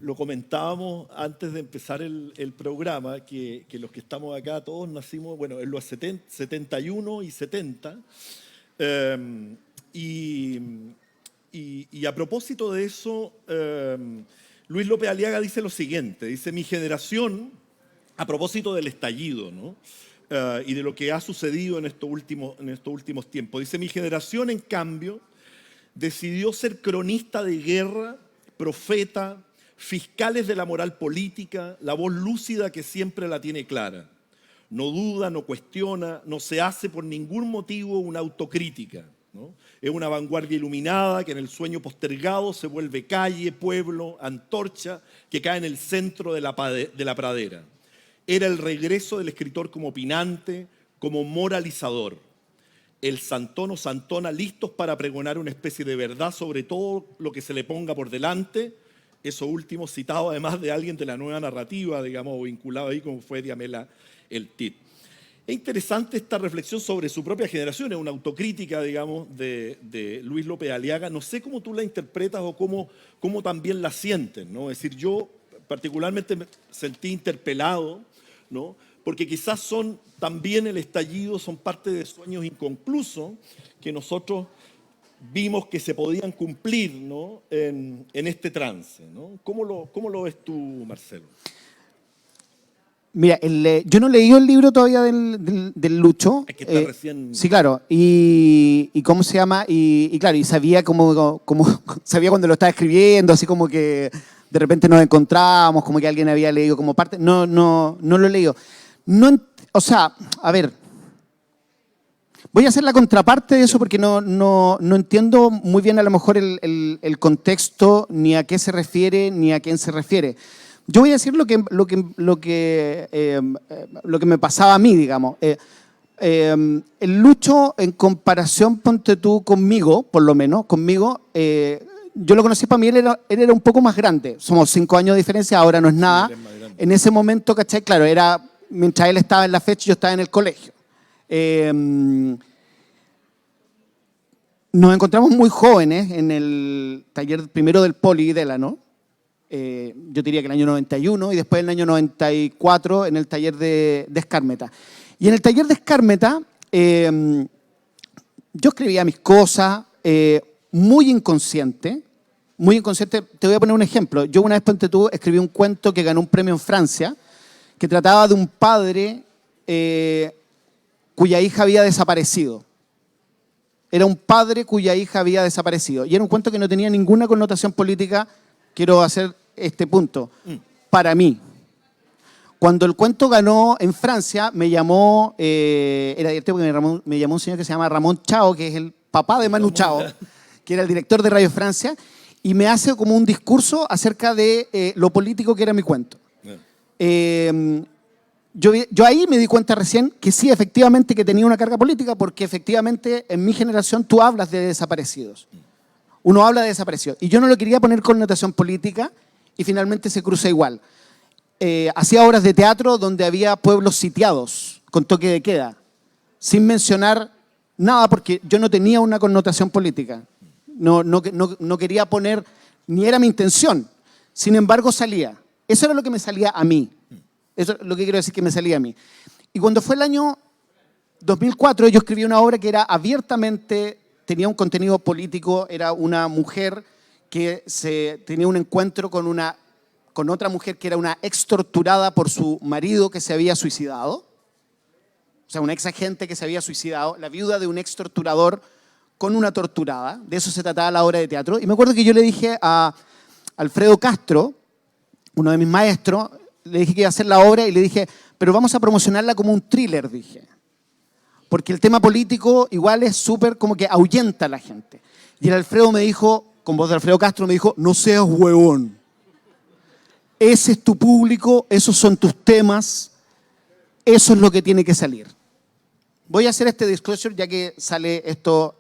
Lo comentábamos antes de empezar el programa, que los que estamos acá todos nacimos, bueno, en los 71 y 70, y a propósito de eso, Luis López Aliaga dice lo siguiente, dice, mi generación, a propósito del estallido, ¿no?, y de lo que ha sucedido en estos últimos tiempos. Dice, mi generación, en cambio, decidió ser cronista de guerra, profeta, fiscales de la moral política, la voz lúcida que siempre la tiene clara. No duda, no cuestiona, no se hace por ningún motivo una autocrítica, ¿no? Es una vanguardia iluminada que en el sueño postergado se vuelve calle, pueblo, antorcha, que cae en el centro de la pradera. Era el regreso del escritor como opinante, como moralizador. El santón o santona listos para pregonar una especie de verdad sobre todo lo que se le ponga por delante. Eso último citado además de alguien de la nueva narrativa, digamos, vinculado ahí como fue Diamela El Tit. Es interesante esta reflexión sobre su propia generación, es una autocrítica, digamos, de Luis López Aliaga. No sé cómo tú la interpretas o cómo también la sientes, ¿no? Es decir, yo particularmente me sentí interpelado, ¿no?, porque quizás también el estallido son parte de sueños inconclusos que nosotros vimos que se podían cumplir, ¿no?, en este trance, ¿no? ¿Cómo lo ves tú, Marcelo? Mira, yo no leí el libro todavía del Lucho. Es que está recién... Sí, claro. Y ¿cómo se llama? Y claro, y sabía sabía cuando lo estaba escribiendo, así como que de repente nos encontrábamos, como que alguien había leído como parte. No lo he leído. O sea, a ver, voy a hacer la contraparte de eso porque no entiendo muy bien a lo mejor el contexto, ni a qué se refiere, ni a quién se refiere. Yo voy a decir lo que me pasaba a mí, digamos. El Lucho, en comparación, ponte tú conmigo, por lo menos, conmigo, yo lo conocí, para mí él era un poco más grande. Somos 5 años de diferencia, ahora no es nada. Sí, él es más grande. En ese momento, ¿cachai? Claro, era mientras él estaba en la fecha, yo estaba en el colegio. Nos encontramos muy jóvenes en el taller primero del Poli y Delano. Yo diría que el año 91 y después en el año 94 en el taller de Escármeta. Y en el taller de Escármeta yo escribía mis cosas muy inconsciente. Muy inconsciente. Te voy a poner un ejemplo. Yo una vez, ponte tú, escribí un cuento que ganó un premio en Francia que trataba de un padre cuya hija había desaparecido. Era un padre cuya hija había desaparecido. Y era un cuento que no tenía ninguna connotación política. Quiero hacer este punto. Para mí. Cuando el cuento ganó en Francia, me llamó, era divertido porque me llamó un señor que se llama Ramón Chao, que es el papá de Manu Chao, que era el director de Radio Francia, y me hace como un discurso acerca de lo político que era mi cuento. Yo ahí me di cuenta recién que sí, efectivamente, que tenía una carga política, porque efectivamente en mi generación tú hablas de desaparecidos. Uno habla de desaparecidos. Y yo no lo quería poner con connotación política y finalmente se cruza igual. Hacía obras de teatro donde había pueblos sitiados, con toque de queda, sin mencionar nada porque yo no tenía una connotación política. No quería poner, ni era mi intención. Sin embargo, salía. Eso era lo que me salía a mí. Eso es lo que quiero decir, que me salía a mí. Y cuando fue el año 2004, yo escribí una obra que era abiertamente, tenía un contenido político, era una mujer que tenía un encuentro con otra mujer que era una ex torturada por su marido que se había suicidado. O sea, una ex agente que se había suicidado, la viuda de un ex torturador con una torturada. De eso se trataba la obra de teatro. Y me acuerdo que yo le dije a Alfredo Castro, uno de mis maestros, le dije que iba a hacer la obra y le dije, pero vamos a promocionarla como un thriller, dije. Porque el tema político igual es súper como que ahuyenta a la gente. Y el Alfredo me dijo, con voz de Alfredo Castro, me dijo, no seas huevón. Ese es tu público, esos son tus temas, eso es lo que tiene que salir. Voy a hacer este disclosure ya que sale esto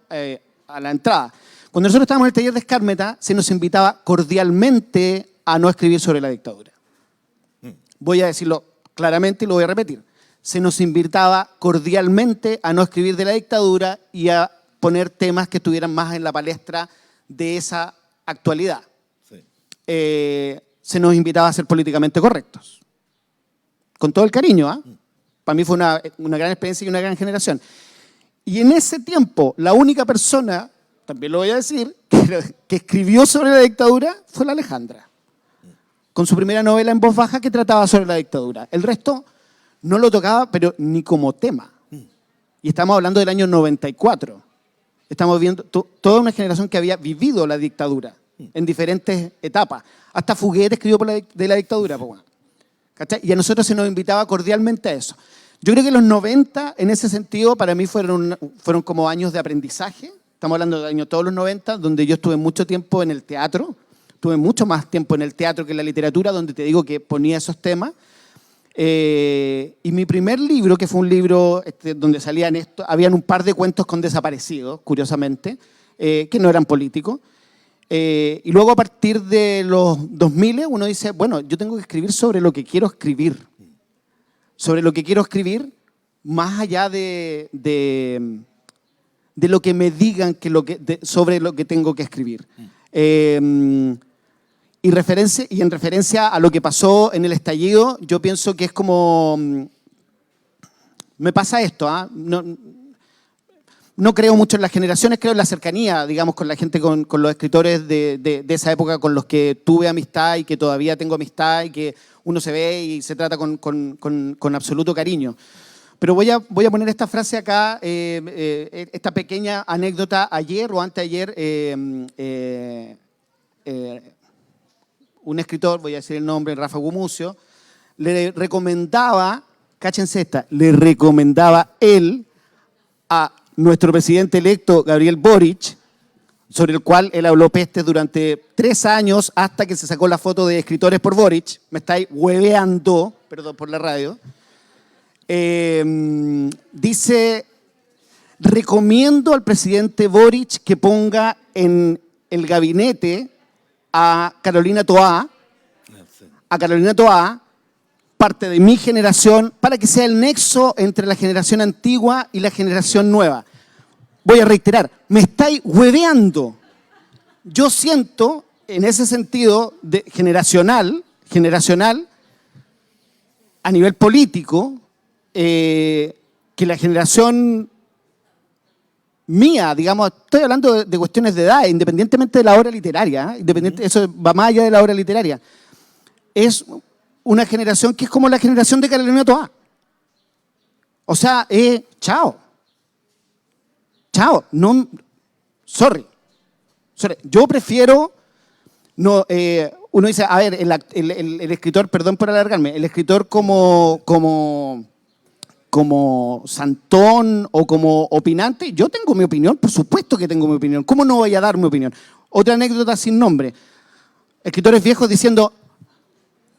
a la entrada. Cuando nosotros estábamos en el taller de Escármeta, se nos invitaba cordialmente a no escribir sobre la dictadura. Voy a decirlo claramente y lo voy a repetir. Se nos invitaba cordialmente a no escribir de la dictadura y a poner temas que estuvieran más en la palestra de esa actualidad. Sí. Se nos invitaba a ser políticamente correctos. Con todo el cariño, ¿ah? Para mí fue una gran experiencia y una gran generación. Y en ese tiempo, la única persona, también lo voy a decir, que escribió sobre la dictadura fue la Alejandra. Con su primera novela en voz baja que trataba sobre la dictadura. El resto no lo tocaba, pero ni como tema. Y estamos hablando del año 94. Estamos viendo toda una generación que había vivido la dictadura en diferentes etapas. Hasta Fuguet escribió de la dictadura. ¿Cachai? Y a nosotros se nos invitaba cordialmente a eso. Yo creo que los 90, en ese sentido, para mí fueron como años de aprendizaje. Estamos hablando de años todos los 90, donde yo estuve mucho tiempo en el teatro. Tuve mucho más tiempo en el teatro que en la literatura, donde te digo que ponía esos temas. Y mi primer libro, que fue un libro donde salían habían un par de cuentos con desaparecidos, curiosamente, que no eran políticos. Y luego a partir de los 2000 uno dice, bueno, yo tengo que escribir sobre lo que quiero escribir. Sobre lo que quiero escribir, más allá de lo que me digan sobre lo que tengo que escribir. Y en referencia a lo que pasó en el estallido, yo pienso que es como... Me pasa esto, ¿ah? No creo mucho en las generaciones, creo en la cercanía, digamos, con la gente, con los escritores de esa época con los que tuve amistad y que todavía tengo amistad y que uno se ve y se trata con absoluto cariño. Pero voy a poner esta frase acá, esta pequeña anécdota. Ayer o anteayer, un escritor, voy a decir el nombre, Rafa Gumucio, le recomendaba, cáchense esta, le recomendaba él a nuestro presidente electo, Gabriel Boric, sobre el cual él habló pestes durante 3 años hasta que se sacó la foto de escritores por Boric. Me estáis hueveando, perdón por la radio. Dice, recomiendo al presidente Boric que ponga en el gabinete a Carolina Toá, parte de mi generación, para que sea el nexo entre la generación antigua y la generación nueva. Voy a reiterar, me estáis hueveando. Yo siento, en ese sentido generacional, a nivel político, que la generación mía, digamos, estoy hablando de cuestiones de edad, independientemente de la obra literaria, eso va más allá de la obra literaria, es una generación que es como la generación de Carolina Toá. O sea, chao, no, sorry. Yo prefiero, no, uno dice, a ver, el escritor, perdón por alargarme, el escritor como santón o como opinante, yo tengo mi opinión, por supuesto que tengo mi opinión. ¿Cómo no voy a dar mi opinión? Otra anécdota sin nombre. Escritores viejos diciendo,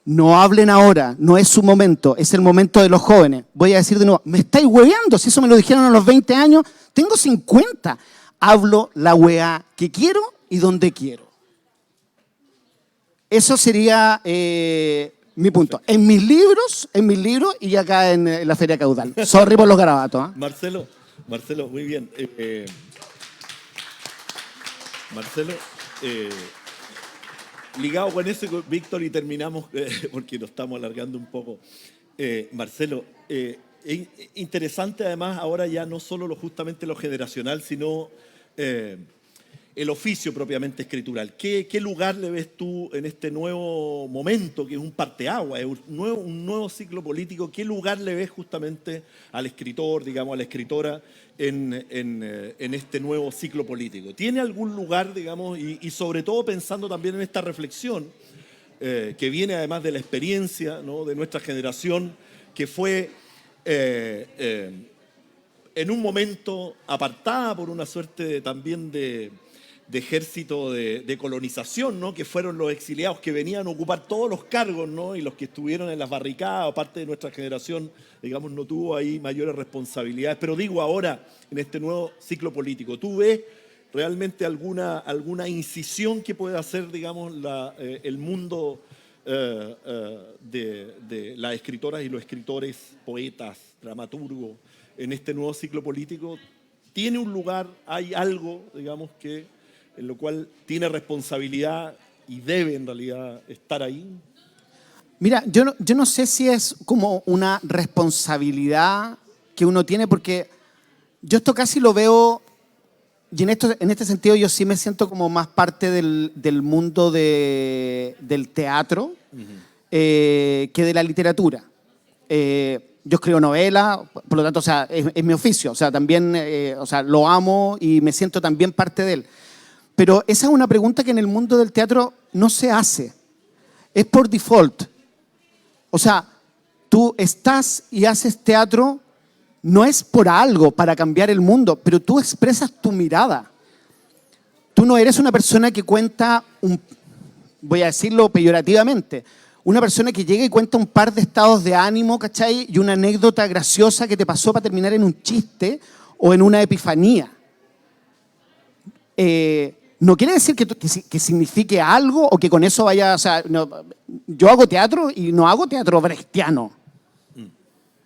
no hablen ahora, no es su momento, es el momento de los jóvenes. Voy a decir de nuevo, me estáis hueveando, si eso me lo dijeron a los 20 años, tengo 50. Hablo la hueá que quiero y donde quiero. Eso sería mi punto. En mis libros y acá en la Feria Caudal. Sorry por los garabatos. Marcelo, muy bien. Marcelo, ligado con eso, Víctor, y terminamos, porque nos estamos alargando un poco. Marcelo, es interesante además ahora ya no solo justamente lo generacional, sino el oficio propiamente escritural. ¿Qué lugar le ves tú en este nuevo momento, que es un parteaguas, es un nuevo ciclo político? ¿Qué lugar le ves justamente al escritor, digamos, a la escritora en este nuevo ciclo político? ¿Tiene algún lugar, digamos, y sobre todo pensando también en esta reflexión que viene además de la experiencia, ¿no?, de nuestra generación, que fue en un momento apartada por una suerte también de ejército de colonización, ¿no?, que fueron los exiliados que venían a ocupar todos los cargos, ¿no?, y los que estuvieron en las barricadas, parte de nuestra generación, digamos, no tuvo ahí mayores responsabilidades. Pero digo ahora, en este nuevo ciclo político, ¿tú ves realmente alguna incisión que pueda hacer, digamos, el mundo de las escritoras y los escritores, poetas, dramaturgos, en este nuevo ciclo político? ¿Tiene un lugar, hay algo, digamos, en lo cual tiene responsabilidad y debe en realidad estar ahí? Mira, yo no sé si es como una responsabilidad que uno tiene, porque yo esto casi lo veo, y en este sentido yo sí me siento como más parte del mundo del teatro que de la literatura. Yo escribo novelas, por lo tanto, o sea, es mi oficio, o sea, también, o sea, lo amo y me siento también parte de él. Pero esa es una pregunta que en el mundo del teatro no se hace. Es por default. O sea, tú estás y haces teatro, no es por algo para cambiar el mundo, pero tú expresas tu mirada. Tú no eres una persona que cuenta, voy a decirlo peyorativamente, una persona que llega y cuenta un par de estados de ánimo, ¿cachai? Y una anécdota graciosa que te pasó para terminar en un chiste o en una epifanía. No quiere decir que signifique algo o que con eso vaya, o sea, no, yo hago teatro y no hago teatro brechtiano,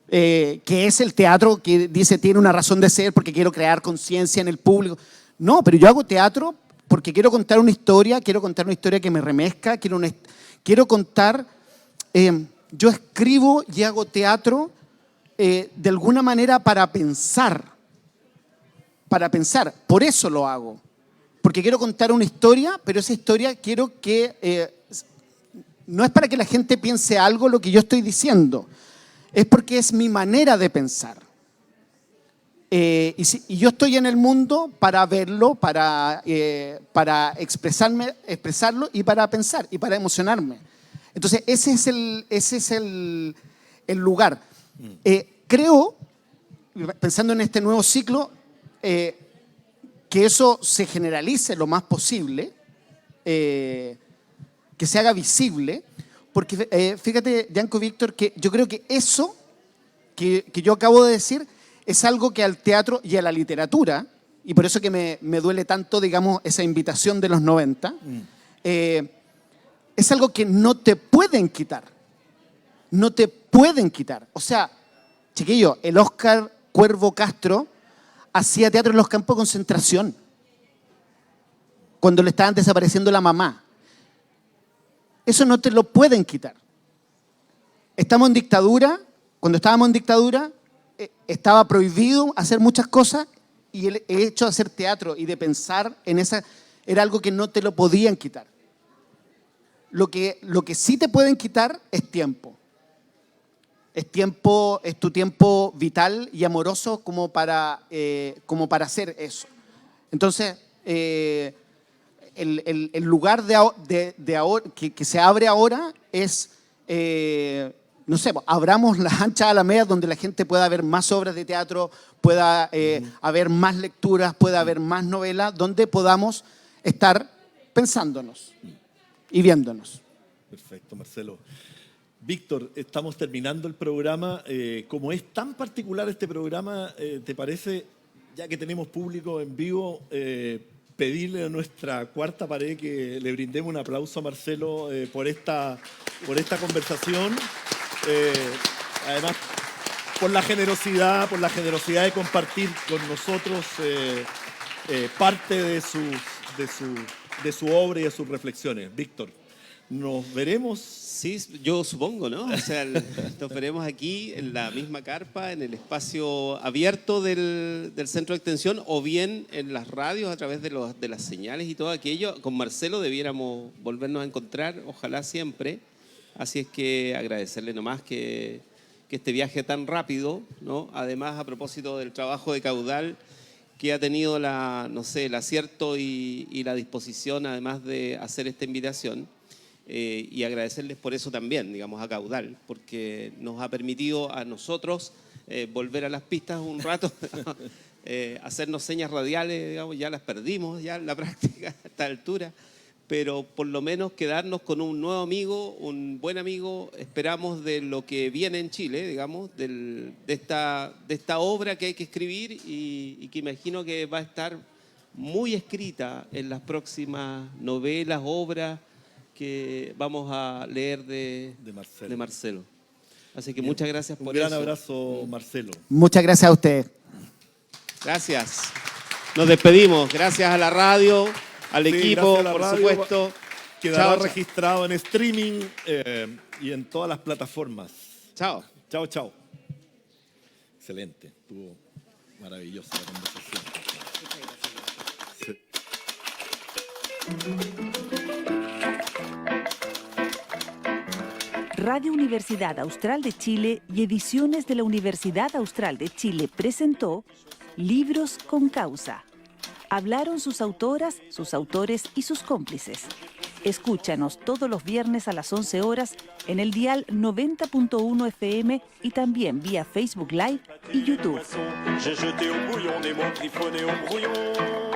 que es el teatro que dice tiene una razón de ser porque quiero crear conciencia en el público. No, pero yo hago teatro porque quiero contar una historia que me remezca, quiero contar, yo escribo y hago teatro de alguna manera para pensar, por eso lo hago. Porque quiero contar una historia, pero esa historia quiero que... no es para que la gente piense algo lo que yo estoy diciendo, es porque es mi manera de pensar. Y yo estoy en el mundo para verlo, para expresarlo y para pensar y para emocionarme. Entonces, ese es el lugar. Creo, pensando en este nuevo ciclo, que eso se generalice lo más posible, que se haga visible, porque fíjate, Yanko, Víctor, que yo creo que eso que yo acabo de decir es algo que al teatro y a la literatura, y por eso que me duele tanto, digamos, esa invitación de los 90, es algo que no te pueden quitar. No te pueden quitar. O sea, chiquillo, el Óscar Cuervo Castro hacía teatro en los campos de concentración cuando le estaban desapareciendo la mamá. Eso no te lo pueden quitar. Estamos en dictadura. Cuando estábamos en dictadura, estaba prohibido hacer muchas cosas y el hecho de hacer teatro y de pensar en esa era algo que no te lo podían quitar. Lo que sí te pueden quitar es tiempo. Es tu tiempo vital y amoroso como para hacer eso. Entonces, el lugar de ahora, que se abre ahora es, no sé, abramos las anchas alamedas donde la gente pueda ver más obras de teatro, pueda haber más lecturas, pueda haber más novelas, donde podamos estar pensándonos y viéndonos. Perfecto, Marcelo. Víctor, estamos terminando el programa. Como es tan particular este programa, ¿te parece, ya que tenemos público en vivo, pedirle a nuestra cuarta pared que le brindemos un aplauso a Marcelo por esta conversación? Además, por la generosidad de compartir con nosotros parte de su obra y de sus reflexiones. Víctor, ¿nos veremos? Sí, yo supongo, ¿no? O sea, nos veremos aquí en la misma carpa, en el espacio abierto del centro de extensión, o bien en las radios a través de las señales y todo aquello. Con Marcelo debiéramos volvernos a encontrar, ojalá siempre. Así es que agradecerle nomás que este viaje tan rápido, ¿no? Además, a propósito del trabajo de Caudal, que ha tenido el acierto y la disposición, además de hacer esta invitación. Y agradecerles por eso también, digamos, a Caudal, porque nos ha permitido a nosotros volver a las pistas un rato, hacernos señas radiales, digamos, ya las perdimos ya en la práctica a esta altura, pero por lo menos quedarnos con un nuevo amigo, un buen amigo, esperamos, de lo que viene en Chile, digamos, de esta obra que hay que escribir y que imagino que va a estar muy escrita en las próximas novelas, obras que vamos a leer de Marcelo. Así que muchas gracias por eso. Un gran abrazo, Marcelo. Muchas gracias a ustedes. Gracias. Nos despedimos. Gracias a la radio, al equipo, por supuesto. Quedará registrado en streaming y en todas las plataformas. Chao. Chao, chao. Excelente. Estuvo maravillosa la conversación. Sí. Radio Universidad Austral de Chile y Ediciones de la Universidad Austral de Chile presentó Libros con Causa. Hablaron sus autoras, sus autores y sus cómplices. Escúchanos todos los viernes a las 11 horas en el dial 90.1 FM y también vía Facebook Live y YouTube. J'ai jeté au bouillon des mots griffonnés au brouillon.